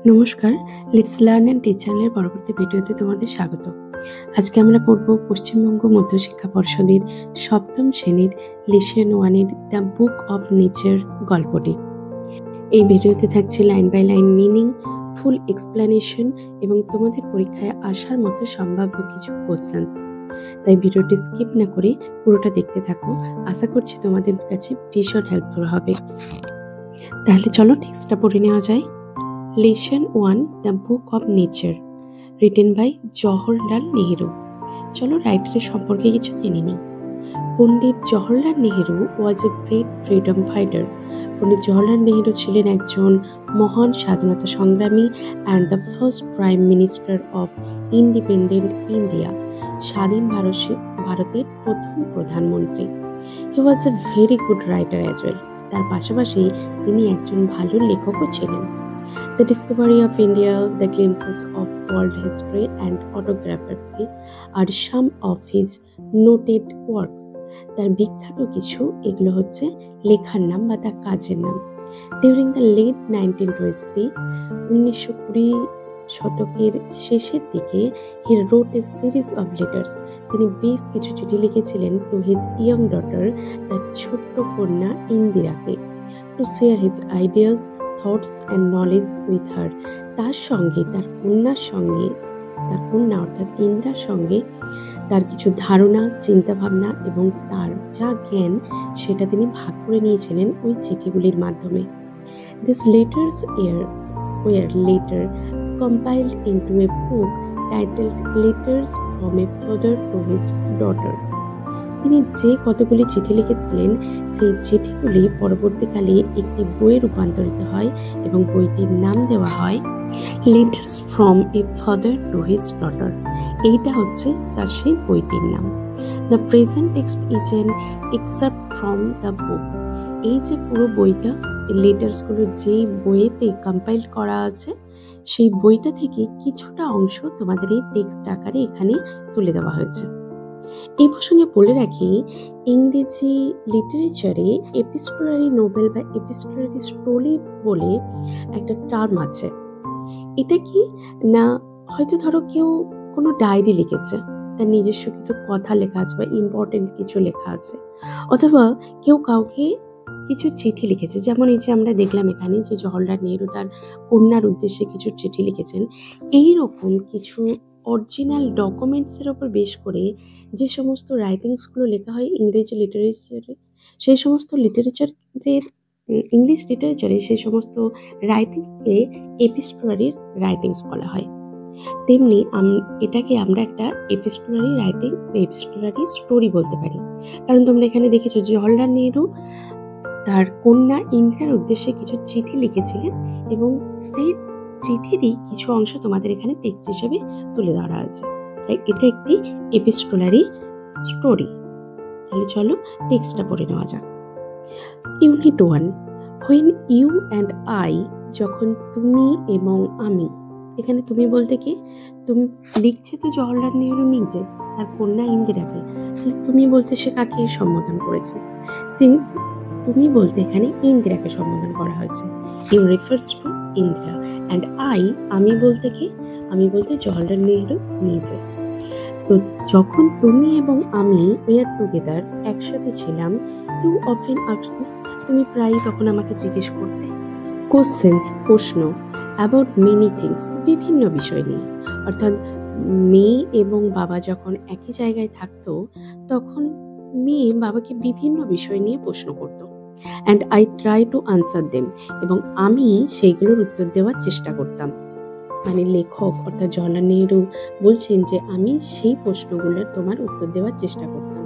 নমস্কার, let's learn and teach চ্যানেলের পরবর্তী ভিডিওতে তোমাদের স্বাগত। আজকে আমরা পড়ব পশ্চিমবঙ্গ মধ্যশিক্ষা পর্ষদের সপ্তম শ্রেণীর লেসন 1 এর দ্য বুক অব নেচার গল্পটি। এই ভিডিওতে থাকছে line by line meaning, full explanation এবং তোমাদের পরীক্ষায় আসার মতো সম্ভাব্য কিছু কোশ্চেন্স। তাই ভিডিওটি স্কিপ না করে পুরোটা দেখতে থাকো। আশা করছি তোমাদের কাছে ভীষণ হেল্পফুল হবে। তাহলে চলো টেক্সটটা পড়ে নেওয়া যায়। Lesson 1, The Book of Nature, written by Jawaharlal Nehru. চলো রাইটারের সম্পর্কে কিছু জেনে নিই। Pandit Jawaharlal Nehru was a great freedom fighter. Pandit Jawaharlal Nehru ছিলেন একজন মহান স্বাধীনতা সংগ্রামী and the first prime minister of independent India. স্বাধীন ভারতের প্রথম প্রধানমন্ত্রী। He was a very good writer as well. তার পাশাপাশি তিনি একজন ভালো লেখকও ছিলেন। The discovery of India, the glimpses of world history and autography are some of his noted works. তার বিখ্যাত কিছু এগুলো হচ্ছে লেখার নাম বা তার কাজের নাম। During the late 1920s, 1920 শতকের শেষের দিকে he wrote a series of letters. তিনি বেশ কিছু চিঠি লিখেছিলেন to his young daughter, তার ছোট্ট কন্যা ইন্দিরাকে, to share his ideas, thoughts and knowledge with her. তার সঙ্গে তার কন্যা অর্থাৎ ইন্দ্রার সঙ্গে তার কিছু ধারণা, চিন্তাভাবনা এবং তার যা জ্ঞান সেটা তিনি ভাগ করে নিয়েছিলেন ওই চিঠিগুলির মাধ্যমে। These letters were later compiled into a book titled Letters from a Father to His Daughter. তিনি যে কতগুলি চিঠি লিখেছিলেন সেই চিঠিগুলি পরবর্তীকালে একটি বইয়ে রূপান্তরিত হয় এবং বইটির নাম দেওয়া হয় letters from a father to his daughter. এইটা হচ্ছে তার সেই বইটির নাম। The present text is an except from the book. এই যে পুরো বইটা, লেটার্সগুলো যেই বইয়েতে কম্পাইল করা আছে সেই বইটা থেকে কিছুটা অংশ তোমাদের এই টেক্সট আকারে এখানে তুলে দেওয়া হয়েছে। এই প্রসঙ্গে বলে রাখি, ইংরেজি লিটারেচারে এপিস্টোলারি নোবেল বা এপিস্টোলারি স্টোরি বলে একটা টার্ম আছে। এটা কি না, হয়তো ধরো কেউ কোনো ডায়েরি লিখেছে, তার নিজস্ব কিছু কথা লেখা আছে বা ইম্পর্টেন্ট কিছু লেখা আছে, অথবা কেউ কাউকে কিছু চিঠি লিখেছে। যেমন এই যে আমরা দেখলাম এখানে যে জওহরলাল নেহেরু তার কন্যার উদ্দেশ্যে কিছু চিঠি লিখেছেন। এইরকম কিছু অরিজিনাল ডকুমেন্টসের ওপর বেশ করে যে সমস্ত রাইটিংসগুলো লেখা হয় ইংরেজি লিটারেচারে, সেই সমস্ত ইংলিশ লিটারেচারে সেই সমস্ত রাইটিংসকে এপিস্টোলারি রাইটিংস বলা হয়। তেমনি এটাকে আমরা একটা এপিস্টোলারি রাইটিংস বা এপিস্টোলারি স্টোরি বলতে পারি। কারণ তোমরা এখানে দেখেছো জওহরলাল নেহেরু তার কন্যা ইন্দিরার উদ্দেশ্যে কিছু চিঠি লিখেছিলেন এবং সেই চিঠিরই কিছু অংশ তোমাদের এখানে টেক্সট হিসেবে তুলে ধরা আছে। তাই এটা একটি এপিস্টোলারি স্টোরি। তাহলে চলো টেক্সটটা পড়ে নেওয়া যাক। Unit 1, when you and I, যখন তুমি এবং আমি। এখানে তুমি বলতে কি, তুমি লিখছে তো জওহরলাল নেহেরু নিজে তার কন্যা ইন্দিরাকে, তাহলে তুমি বলতে সে কাকে সম্বোধন করেছে? তুমি বলতে এখানে ইন্দিরাকে সম্বোধন করা হয়েছে। You refers to Indira and I, আমি বলতে কি, আমি বলতে জওহরলাল নেহেরু নিজে। তো যখন তুমি এবং আমি ওয়ার টুগেদার একসাথে ছিলাম, ইউ অফেন আস্কড মি, তুমি প্রায়ই তখন আমাকে জিজ্ঞেস করতে কোশ্চেন্স, প্রশ্ন, অ্যাবাউট মেনি থিংস, বিভিন্ন বিষয় নিয়ে। অর্থাৎ মেয়ে এবং বাবা যখন একই জায়গায় থাকতো তখন মেয়ে বাবাকে বিভিন্ন বিষয় নিয়ে প্রশ্ন করতো। And I try to answer them, এবং আমি সেইগুলোর উত্তর দেওয়ার চেষ্টা করতাম। মানে লেখক অর্থাৎ জওহরলাল নেহেরু বলছেন যে আমি সেই প্রশ্নগুলোর তোমার উত্তর দেওয়ার চেষ্টা করতাম।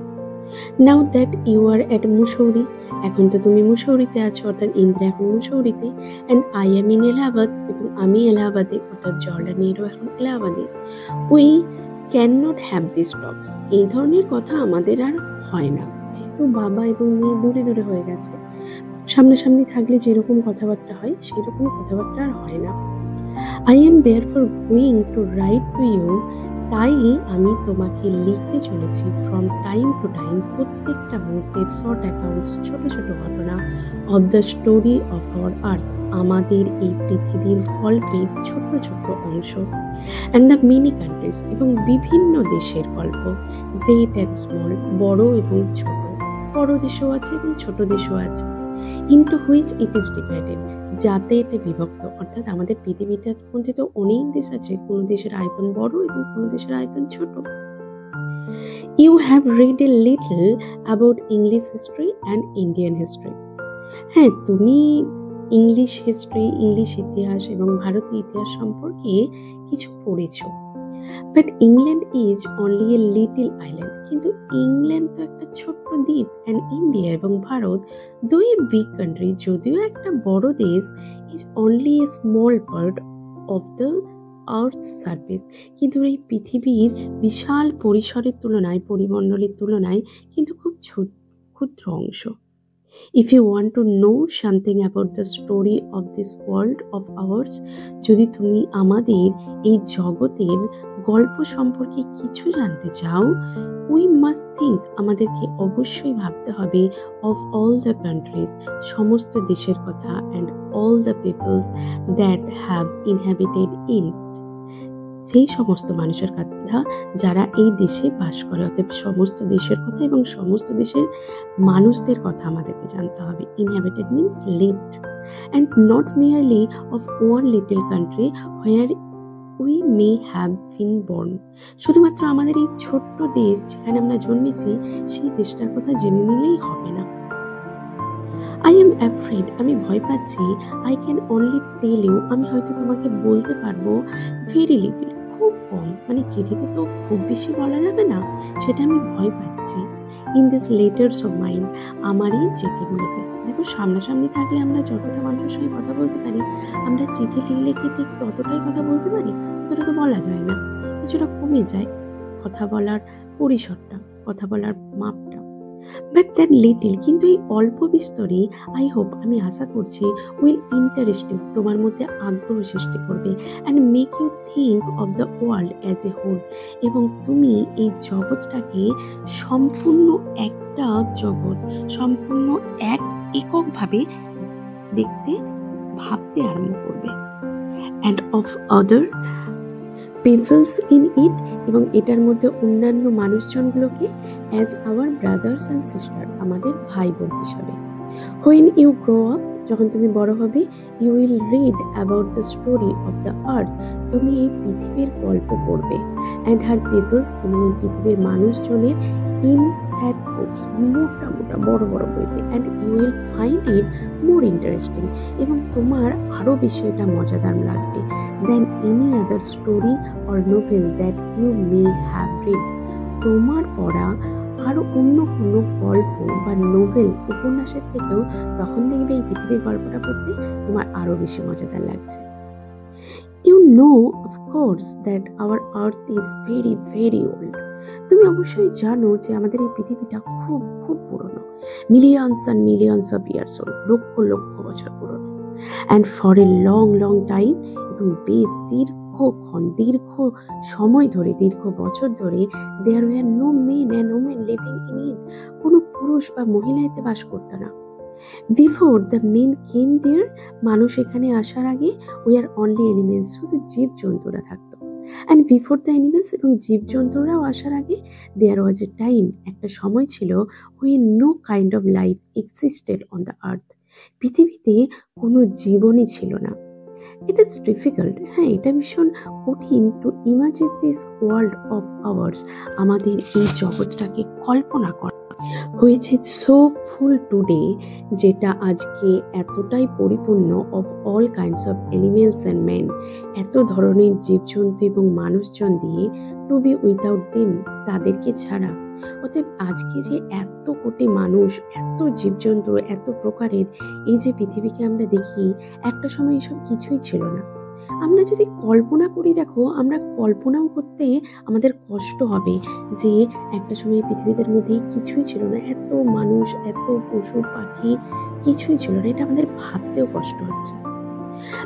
Now that you are at Mussoorie, এখন তো তুমি মুসৌরিতে আছো, অর্থাৎ ইন্দিরা এখন মুসৌরিতে। And I am in Allahabad, এবং আমি এলাহাবাদে, অর্থাৎ জওহরলাল নেহেরু এখন এলাহাবাদে। We can not have this talks, এই ধরনের কথা আমাদের আর হয় না, যেহেতু বাবা এবং মেয়ে দূরে দূরে হয়ে গেছে। সামনাসামনি থাকলে যেরকম কথাবার্তা হয় সেই রকম কথাবার্তা আর হয় না। I am therefore going to write to you, তাই আমি তোমাকে লিখতে চলেছি ফ্রম টাইম টু টাইম, প্রত্যেকটা মুহূর্তের শর্ট অ্যাকাউন্টস, ছোট ছোট ঘটনা of the story of our earth, আমাদের এই পৃথিবীর গল্পের ছোট্ট ছোট্ট অংশ, অ্যান্ড দ্য মেনি কান্ট্রিজ এবং বিভিন্ন দেশের গল্প, গ্রেট অ্যান্ড স্মল, বড় এবং ছোট, বড় দেশও আছে এবং ছোট দেশও আছে, into which it is divided, যাতে এটা বিভক্ত। অর্থাৎ আমাদের পৃথিবীটার মধ্যে তো অনেক দেশ আছে, কোনো দেশের আয়তন বড় এবং কোনো দেশের আয়তন ছোট। You have read a little about English history and Indian history. হ্যাঁ, তুমি ইংলিশ হিস্ট্রি, ইংলিশ ইতিহাস এবং ভারতীয় ইতিহাস সম্পর্কে কিছু পড়েছো। But England is only a little island, কিন্তু ইংল্যান্ড তো একটা ছোট্ট দ্বীপ, অ্যান্ড ইন্ডিয়া এবং ভারত দুই বিগ কান্ট্রি, যদিও একটা বড় দেশ, is only a small part of the earth surface, কিন্তু এই পৃথিবীর বিশাল পরিসরের তুলনায়, পরিমণ্ডলের তুলনায় কিন্তু খুব ক্ষুদ্র অংশ। If you want to know something about the story of this world of ours, যদি তুমি আমাদের এই জগতের গল্প সম্পর্কে কিছু জানতে চাও, we must think, আমাদেরকে অবশ্যই ভাবতে হবে of all the countries, সমস্ত দেশের কথা, and all the peoples that have inhabited in, সেই সমস্ত মানুষের কথা যারা এই দেশে বাস করে। অতএব সমস্ত দেশের কথা এবং সমস্ত দেশের মানুষদের কথা আমাদেরকে জানতে হবে। Inhabited means lived, and not merely of one little country where we may have been born, শুধুমাত্র আমাদের এই ছোট্ট দেশ যেখানে আমরা জন্মেছি সেই দেশটার কথা জেনে নিলেই হবে না। আই এম অ্যাফ্রেড, আমি ভয় পাচ্ছি। I can only tell you, আমি হয়তো তোমাকে বলতে পারবো ভেরি লিটল, খুব কম, মানে চিঠিতে তো খুব বেশি বলা যাবে না, সেটা আমি ভয় পাচ্ছি। In this letters of mind, আমার এই চিঠিগুলোতে। দেখো, সামনাসামনি থাকলে আমরা যতটা মানুষের সঙ্গে কথা বলতে পারি, আমরা চিঠি লিখলে কি ঠিক ততটাই কথা বলতে পারি? ততটা তো বলা যায় না, কিছুটা কমে যায় কথা বলার পরিসরটা, কথা বলার মাপটা। বাট দ্যাট লিটিল, কিন্তু এই অল্প বিস্তরে, আই হোপ, আমি আশা করছি, উইল ইন্টারেস্ট ইউ, তোমার মধ্যে আগ্রহ সৃষ্টি করবে, and make you think of the world as a whole, এবং তুমি এই জগৎটাকে সম্পূর্ণ একটা জগৎ, সম্পূর্ণ এককভাবে দেখতে, ভাবতে আরম্ভ করবে। And of other peoples in it, এবং এটার মধ্যে অন্যান্য মানুষজনগুলোকে as our brothers and sister, আমাদের ভাই বোন হিসাবে। হোয়েন ইউ গ্রো আপ, যখন তুমি বড় হবে, you will read about the story of the earth, তুমি এই পৃথিবীর গল্প পড়বে, অ্যান্ড হার পিপলস, এবং এই পৃথিবীর মানুষজনের ইন ফ্যাট বুকস, মোটা মোটা বড় বড় বইতে, and you will find it more interesting, এবং তোমার আরও বেশি এটা মজাদার লাগবে, then any other story or novel that you may have read, তোমার পড়া আরও অন্য কোনো গল্প বা নোভেল, উপন্যাসের থেকেও তখন দেখবে এই পৃথিবীর গল্পটা পড়তে তোমার আরও বেশি মজাদার লাগছে। You know of course that our earth is very very old, তুমি অবশ্যই জানো যে আমাদের এই পৃথিবীটা খুব খুব পুরনো, millions and millions of years old, লক্ষ লক্ষ বছর পুরনো, and for a long long time, এবং বেশ দীর্ঘ সময় ধরে, দীর্ঘ বছর ধরে, there were no men and women living in it, কোনো পুরুষ বা মহিলা এতে বাস করতো না। Before the men came there, মানুষ এখানে আসার আগে, উই আর অনলি অ্যানিমেলস, শুধু জীবজন্তুরা থাকতো। অ্যান্ড বিফোর দ্য অ্যানিমেলস, এবং জীবজন্তুরাও আসার আগে, দেয়ার ওয়াজ এ টাইম, একটা সময় ছিল, when no kind of life existed on the earth, পৃথিবীতে কোনো জীবনই ছিল না। ইট ইজ ডিফিকাল্ট, হ্যাঁ, এটা ভীষণ কঠিন, two imagine this world of hours, আমাদের এই জগৎটাকে কল্পনা করা, which is so full today, যেটা আজকে এতটাই পরিপূর্ণ, of all kinds of animals and man, এত ধরনের জীবজন্তু এবং মানুষজন দিয়ে, টু বি উইথাউট দেম, তাদেরকে ছাড়া। অতএব আজকে যে এত কোটি মানুষ, এত জীবজন্তু, এত প্রকারের এই যে পৃথিবীকে আমরা দেখি, একটা সময় এসব কিছুই ছিল না। আমরা যদি কল্পনা করি, দেখো, আমরা কল্পনাও করতে আমাদের কষ্ট হবে যে একটা সময় পৃথিবীদের মধ্যে কিছুই ছিল না, এত মানুষ, এত পশু পাখি, কিছুই ছিল না, এটা আমাদের ভাবতেও কষ্ট হচ্ছে।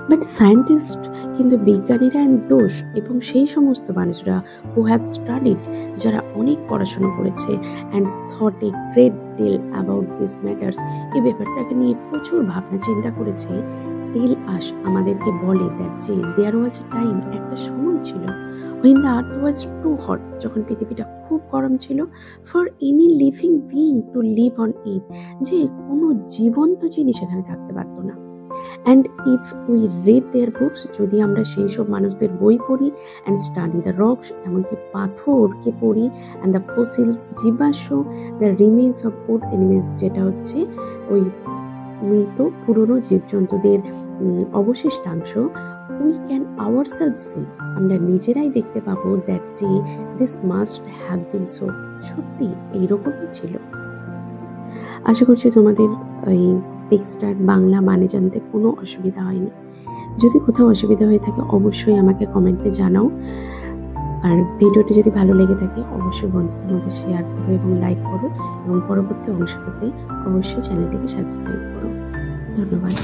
বাট সায়েন্টিস্ট, কিন্তু বিজ্ঞানীরা দোষ, এবং সেই সমস্ত মানুষরা হু হ্যাভ স্টাডিড, যারা অনেক পড়াশোনা করেছে, and thought a great deal about this matters, এই ব্যাপারটাকে নিয়ে প্রচুর ভাবনা চিন্তা করেছে, টেল আস, আমাদেরকে বলে দ্যাট যে দেয়ার ওয়াজ এ টাইম, একটা সময় ছিল, when the earth was too hot, যখন পৃথিবীটা খুব গরম ছিল, for any living being to live on it, যে কোনো জীবন্ত জিনিস এখানে থাকতে পারতো না। And if we read their books, যদি আমরা সেই সব মানুষদের বই পড়ি, অ্যান্ড স্টাডি দ্য রকস, এমনকি পাথরকে পড়ি, অ্যান্ড দ্য ফসিলস, জীবাশ্ম, the remains of old animals, যেটা হচ্ছে ওই মৃত পুরনো জীবজন্তুদের অবশিষ্টাংশ, we can our self see, আমরা নিজেরাই দেখতে পাবো দ্যাট যে this must have been so, সত্যি এইরকমই ছিল। আশা করছি তোমাদের এই টেক্সটার বাংলা মানে জানতে কোনো অসুবিধা হয়নি। যদি কোথাও অসুবিধা হয়ে থাকে অবশ্যই আমাকে কমেন্টে জানাও। আর ভিডিওটি যদি ভালো লেগে থাকে অবশ্যই বন্ধুদের মধ্যে শেয়ার করো এবং লাইক করো, এবং পরবর্তী অংশ পেতে অবশ্যই চ্যানেলটিকে সাবস্ক্রাইব করো। ধন্যবাদ।